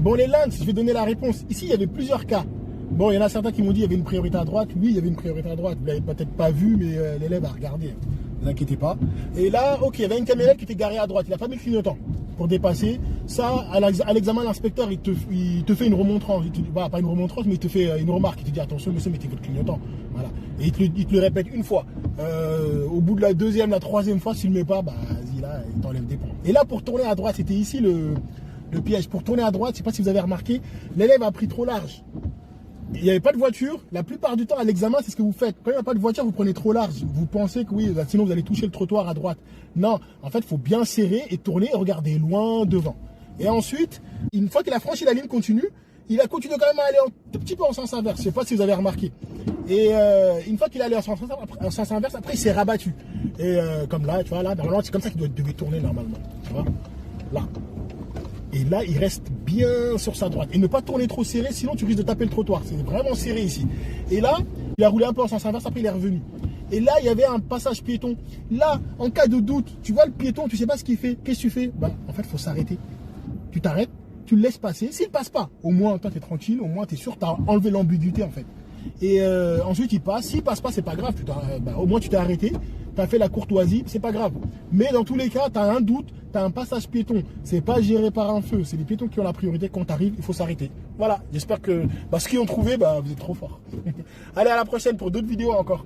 Bon, les Lances, je vais donner la réponse. Ici, il y avait plusieurs cas. Bon, il y en a certains qui m'ont dit qu'il y avait une priorité à droite. Oui, il y avait une priorité à droite. Vous l'avez peut-être pas vu, mais l'élève a regardé. Ne vous inquiétez pas. Et là, ok, il y avait une camionnette qui était garée à droite. Il n'a pas mis le clignotant pour dépasser. Ça, à l'examen, l'inspecteur, il te fait une remontrance. Bah, pas une remontrance, mais il te fait une remarque. Il te dit attention, monsieur, mettez votre clignotant. Voilà. Et il te le répète une fois. Au bout de la deuxième, la troisième fois, s'il ne le met pas, bah, vas-y, là, il t'enlève des points. Et là, pour tourner à droite, c'était ici le piège. Pour tourner à droite, je ne sais pas si vous avez remarqué, l'élève a pris trop large. Il n'y avait pas de voiture. La plupart du temps, à l'examen, c'est ce que vous faites. Quand il n'y a pas de voiture, vous prenez trop large. Vous pensez que oui, sinon vous allez toucher le trottoir à droite. Non, en fait, il faut bien serrer et tourner et regarder loin devant. Et ensuite, une fois qu'il a franchi la ligne continue, il a continué quand même à aller un tout petit peu en sens inverse. Je ne sais pas si vous avez remarqué. Et une fois qu'il est allé en sens inverse, après il s'est rabattu. Et comme là, tu vois, là, normalement, c'est comme ça qu'il devait tourner normalement. Tu vois, là. Et là, il reste bien sur sa droite. Et ne pas tourner trop serré, sinon tu risques de taper le trottoir. C'est vraiment serré ici. Et là, il a roulé un peu en sens inverse, après il est revenu. Et là, il y avait un passage piéton. Là, en cas de doute, tu vois le piéton, tu sais pas ce qu'il fait. Qu'est-ce que tu fais? Bah, en fait, il faut s'arrêter. Tu t'arrêtes, tu le laisses passer. S'il passe pas, au moins, toi, tu es tranquille. Au moins, tu es sûr, tu as enlevé l'ambiguïté, en fait. Et ensuite, il passe. S'il passe pas, c'est pas grave. Au moins, tu t'es arrêté. Tu as fait la courtoisie, c'est pas grave. Mais dans tous les cas, tu as un doute, tu as un passage piéton. C'est pas géré par un feu. C'est les piétons qui ont la priorité. Quand tu arrives, il faut s'arrêter. Voilà. J'espère que ce qu'ils ont trouvé, vous êtes trop forts. Allez, à la prochaine pour d'autres vidéos encore.